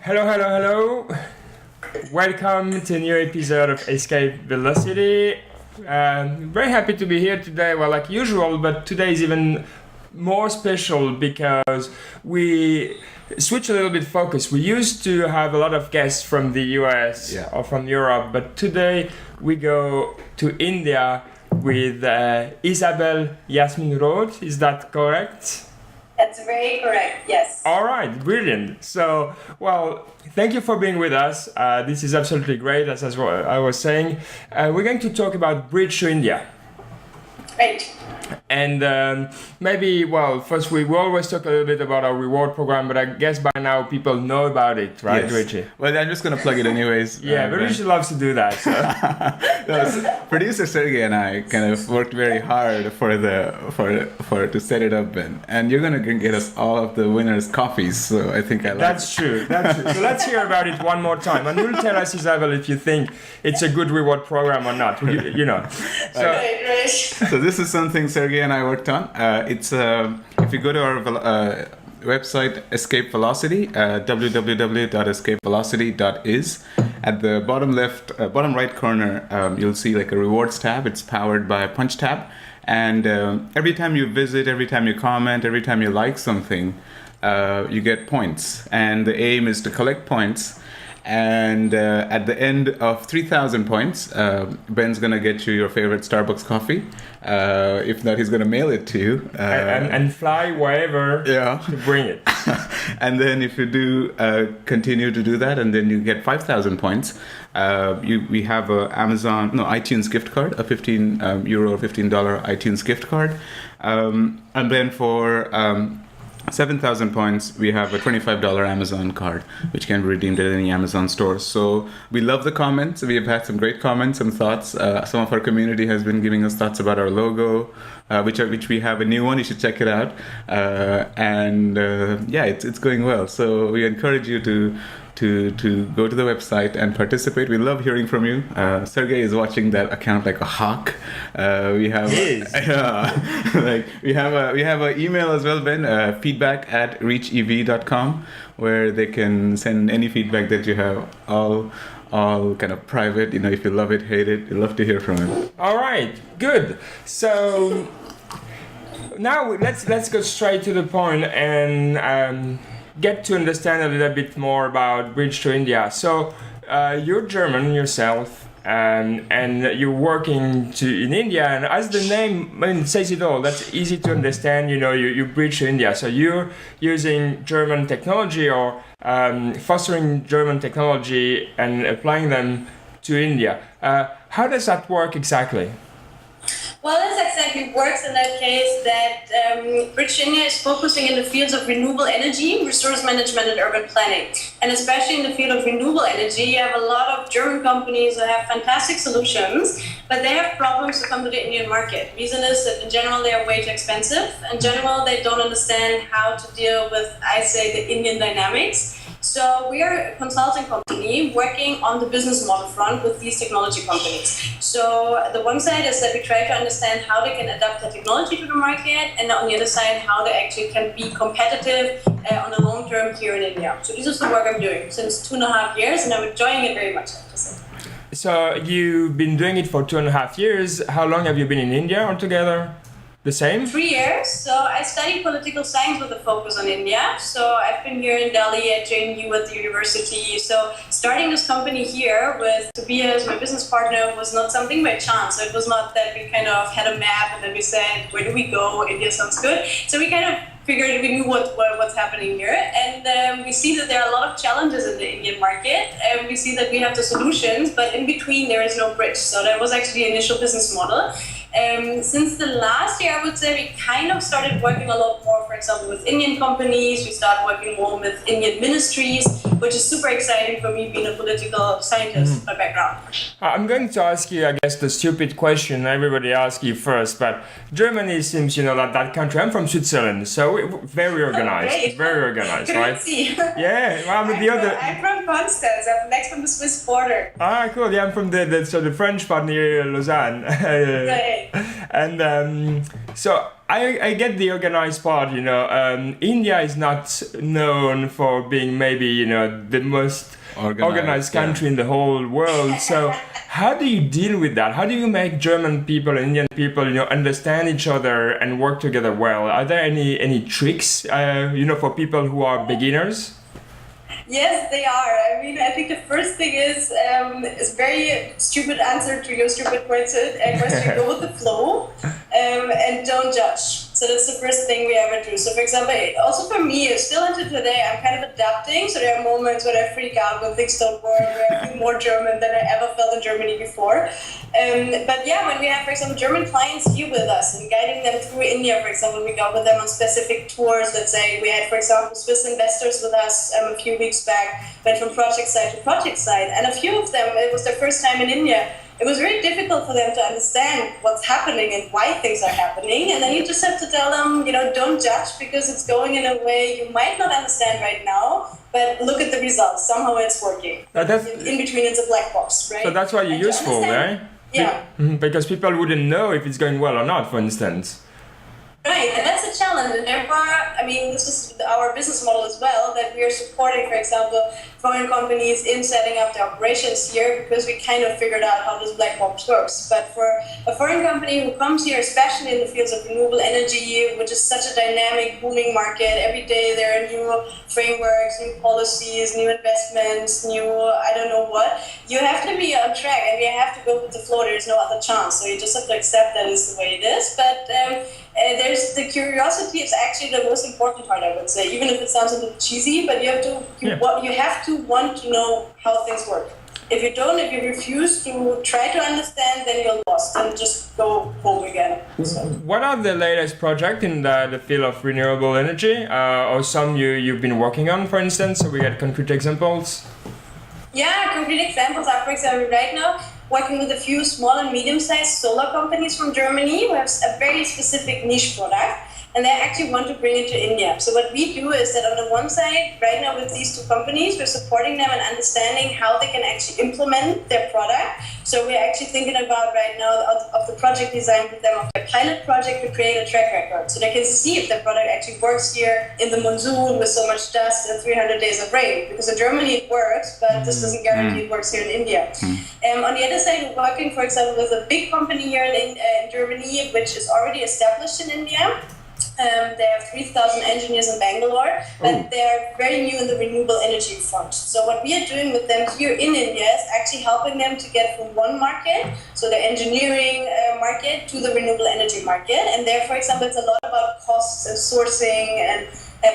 Hello, hello, hello. Welcome to a new episode of Escape Velocity. Very happy to be here today, well, like usual, but today is even more special because we switch a little bit focus. We used to have a lot of guests from the US or from Europe, but today we go to India with Isabelle-Jasmin. Is that correct? That's very correct, yes. All right, brilliant. So, well, thank you for being with us. This is absolutely great, as I was saying. We're going to talk about Bridge to India. Great. And maybe, well, first we always talk a little bit about our reward program, but I guess by now people know about it, right, yes. Richie? Well, I'm just going to plug it anyways. Yeah, but Richie loves to do that. So. Producer Sergey and I kind of worked very hard for to set it up, and you're going to get us all of the winners' coffees. So I think I like That's true. So let's hear about it one more time, and you'll tell us, Isabel, if you think it's a good reward program or not. You know. So, Right. So this is something Sergey and I worked on. It's if you go to our website Escape Velocity, www.escapevelocity.is. At the bottom right corner, you'll see like a rewards tab. It's powered by a punch tab, and every time you visit, every time you comment, every time you like something, you get points. And the aim is to collect points. And at the end of 3,000 points, Ben's going to get you your favorite Starbucks coffee. If not, he's going to mail it to you. And fly wherever to bring it. And then if you do continue to do that, and then you get 5,000 points, we have a iTunes gift card, a €15 iTunes gift card. And then for 7,000 points, we have a $25 Amazon card, which can be redeemed at any Amazon store. So we love the comments. We have had some great comments, some thoughts. Some of our community has been giving us thoughts about our logo, which we have a new one. You should check it out. It's going well. So we encourage you to go to the website and participate. We love hearing from you. Sergey is watching that account like a hawk. We have we have an email as well, Ben. feedback@reachev.com, where they can send any feedback that you have. All kind of private. You know, if you love it, hate it, we'd love to hear from it. All right, good. So now let's go straight to the point and get to understand a little bit more about Bridge to India. So you're German yourself, and you're working in India, and as the name says it all, that's easy to understand. You know, you Bridge to India. So you're using German technology or fostering German technology and applying them to India. How does that work exactly? Well, this exactly works in that case that Bridge India is focusing in the fields of renewable energy, resource management, and urban planning. And especially in the field of renewable energy, you have a lot of German companies that have fantastic solutions, but they have problems to come to the Indian market. Reason is that in general, they are way too expensive. In general, they don't understand how to deal with, the Indian dynamics. So we are a consulting company working on the business model front with these technology companies. So the one side is that we try to understand how they can adapt the technology to the market, and on the other side, how they actually can be competitive on the long term here in India. So this is the work I'm doing since 2.5 years, and I'm enjoying it very much, I have to say. So you've been doing it for 2.5 years. How long have you been in India altogether? The same? 3 years. So I studied political science with a focus on India. So I've been here in Delhi at JNU at the university. So starting this company here with Tobias, my business partner, was not something by chance. So it was not that we kind of had a map and then we said, where do we go? India sounds good. So we kind of figured we knew what's happening here. And we see that there are a lot of challenges in the Indian market. And we see that we have the solutions, but in between there is no bridge. So that was actually the initial business model. Since the last year, I would say we kind of started working a lot more, for example, with Indian companies. We started working more with Indian ministries, which is super exciting for me being a political scientist by background. I'm going to ask you, I guess, the stupid question everybody asks you first, but Germany seems, that country. I'm from Switzerland, so we're very organized. Okay. Very organized, right? Yeah, well, I'm from Constance. I'm next from the Swiss border. Ah, cool. Yeah, I'm from the French part near Lausanne. Right. And so I get the organized part, India is not known for being maybe, the most organized country in the whole world. So how do you deal with that? How do you make German people, Indian people, understand each other and work together well? Are there any tricks, for people who are beginners? Yes, they are. I mean, I think the first thing is very stupid answer to your stupid question. Go with the flow and don't judge. So that's the first thing we ever do. So for example, also for me, still until today, I'm kind of adapting. So there are moments when I freak out when things don't work, where I feel more German than I ever felt in Germany before. But yeah, when we have, for example, German clients here with us and guiding them through India, for example, we go with them on specific tours. Let's say we had, for example, Swiss investors with us a few weeks back, went from project site to project site. And a few of them, it was their first time in India. It was very difficult for them to understand what's happening and why things are happening. And then you just have to tell them, don't judge because it's going in a way you might not understand right now, but look at the results. Somehow it's working. In between, it's a black box, right? So that's why you're useful, right? Yeah. Because people wouldn't know if it's going well or not, for instance. Right, and that's a challenge, and therefore, I mean, this is our business model as well, that we are supporting, for example, foreign companies in setting up their operations here because we kind of figured out how this black box works. But for a foreign company who comes here, especially in the fields of renewable energy, which is such a dynamic, booming market, every day there are new frameworks, new policies, new investments, new I don't know what, you have to be on track and you have to go with the flow. There's no other chance. So you just have to accept that is the way it is. But there's the curiosity is actually the most important part, I would say, even if it sounds a little cheesy, but you have to want to know how things work. If you don't, if you refuse to try to understand, then you're lost and just go home again. So. What are the latest projects in the field of renewable energy, or some you've been working on, for instance, so we get concrete examples? Yeah, concrete examples are, for example, right now, working with a few small and medium-sized solar companies from Germany who have a very specific niche product, and they actually want to bring it to India. So what we do is that on the one side, right now with these two companies, we're supporting them and understanding how they can actually implement their product. So we're actually thinking about right now of the project design with them, of their pilot project to create a track record. So they can see if their product actually works here in the monsoon with so much dust and 300 days of rain. Because in Germany it works, but this doesn't guarantee it works here in India. On the other side, we're working, for example, with a big company here in Germany, which is already established in India. They have 3,000 engineers in Bangalore, but they're very new in the renewable energy front. So what we are doing with them here in India is actually helping them to get from one market, so the engineering market, to the renewable energy market. And there, for example, it's a lot about costs and sourcing and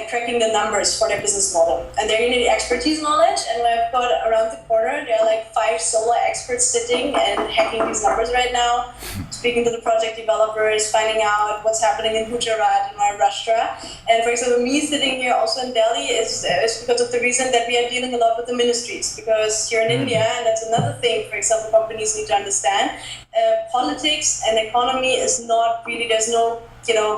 cracking the numbers for their business model. And they need expertise knowledge, and I've got around the corner, there are like 5 solar experts sitting and hacking these numbers right now, speaking to the project developers, finding out what's happening in Gujarat, in Maharashtra. And for example, me sitting here also in Delhi is because of the reason that we are dealing a lot with the ministries, because here in India, and that's another thing, for example, companies need to understand, politics and economy is not really, there's no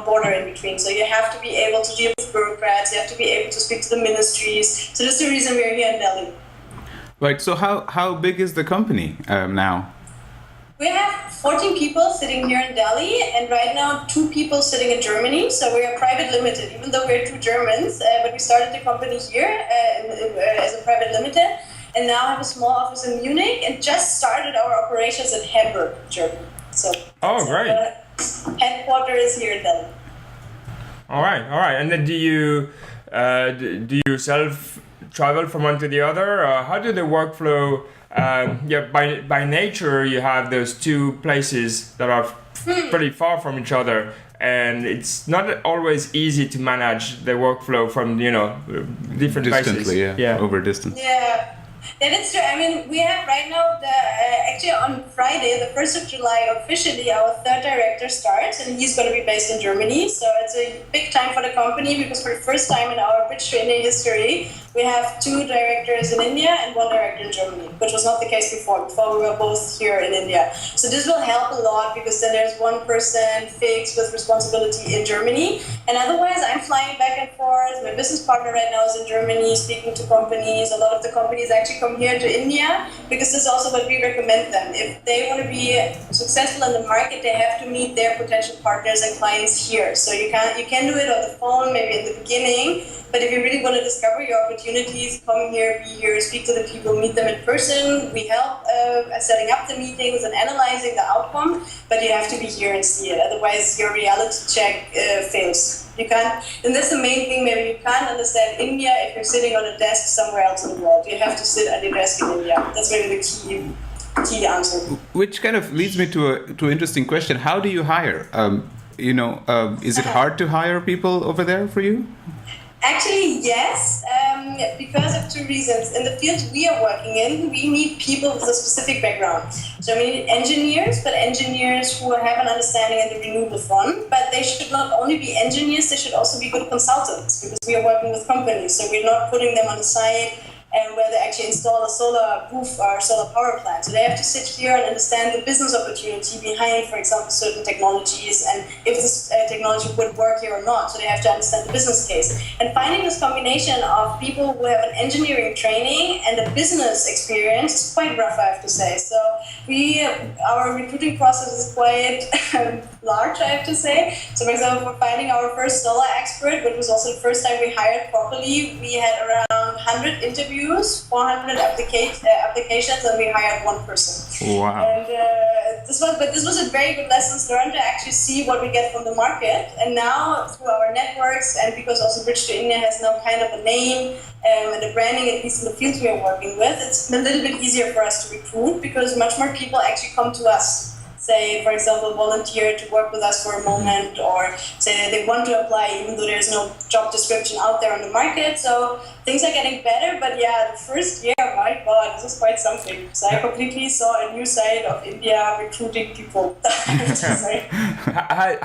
border in between. So you have to be able to deal with bureaucrats, you have to be able to speak to the ministries. So that's the reason we're here in Delhi. Right, so how big is the company now? We have 14 people sitting here in Delhi, and right now 2 people sitting in Germany. So we are private limited, even though we're 2 Germans, but we started the company here as a private limited, and now have a small office in Munich, and just started our operations in Hamburg, Germany. So great. Headquarters here in Delhi. All right. And then do you self travel from one to the other? How do the workflow? By nature, you have those 2 places that are pretty far from each other, and it's not always easy to manage the workflow from different places. Over distance. Yeah, that's true. I mean, we have right now actually on Friday, the 1st of July, officially our 3rd director starts, and he's going to be based in Germany. So it's a big time for the company because for the first time in our Bridge to India history, we have 2 directors in India and 1 director in Germany, which was not the case before. Before we were both here in India. So this will help a lot because then there's 1 person fixed with responsibility in Germany. And otherwise, I'm flying back and forth. My business partner right now is in Germany speaking to companies. A lot of the companies actually actually come here to India, because this is also what we recommend them. If they want to be successful in the market, they have to meet their potential partners and clients here. So you can do it on the phone, maybe in the beginning, but if you really want to discover your opportunities, come here, be here, speak to the people, meet them in person. We help setting up the meetings and analyzing the outcome, but you have to be here and see it. Otherwise, your reality check fails. You can't, and that's the main thing. Maybe you can't understand India if you're sitting on a desk somewhere else in the world. You have to sit at your desk in India. That's really the key answer. Which kind of leads me to an interesting question. How do you hire? Is it hard to hire people over there for you? Actually, yes, because of two reasons. In the field we are working in, we need people with a specific background. So we need engineers, but engineers who have an understanding in the renewable fund. But they should not only be engineers, they should also be good consultants, because we are working with companies. So we're not putting them on the side and where they actually install a solar roof or solar power plant. So they have to sit here and understand the business opportunity behind, for example, certain technologies, and if this technology would work here or not. So they have to understand the business case. And finding this combination of people who have an engineering training and a business experience is quite rough, I have to say. So our recruiting process is quite large, I have to say. So for example, for finding our first solar expert, which was also the first time we hired properly, we had around 100 interviews, 400 applications, and we hired one person. Wow. And this was a very good lesson learned to actually see what we get from the market. And now through our networks, and because also Bridge to India has now kind of a name and a branding, at least in the fields we are working with, it's a little bit easier for us to recruit, because much more people actually come to us. Say, for example, volunteer to work with us for a moment, or say that they want to apply even though there's no job description out there on the market. So things are getting better, but yeah, the first year, my God, this is quite something. So I completely saw a new side of India recruiting people.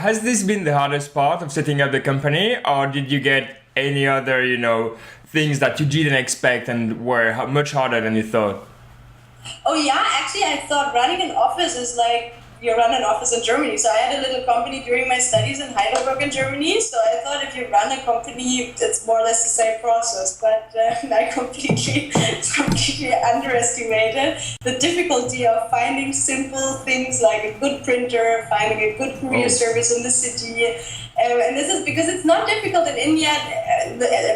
Has this been the hardest part of setting up the company, or did you get any other, things that you didn't expect and were much harder than you thought? Oh yeah, actually I thought running an office is like you run an office in Germany. So I had a little company during my studies in Heidelberg in Germany. So I thought if you run a company, it's more or less the same process. But I completely underestimated the difficulty of finding simple things like a good printer, finding a good courier service in the city. And this is because it's not difficult in India,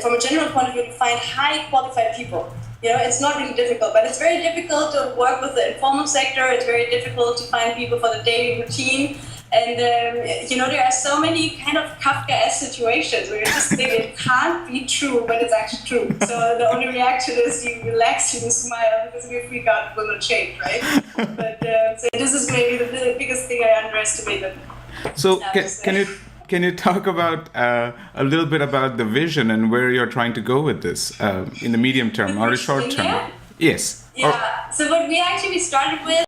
from a general point of view, to find high qualified people. It's not really difficult, but it's very difficult to work with the informal sector. It's very difficult to find people for the daily routine. And, there are so many kind of Kafka-esque situations where you just think it can't be true, but it's actually true. So the only reaction is you relax and you smile, because if you freak out, it will not change, right? But so this is maybe the biggest thing I underestimated. So can you talk about a little bit about the vision and where you're trying to go with this in the medium term or the short term? Yes. Yeah. So what we started with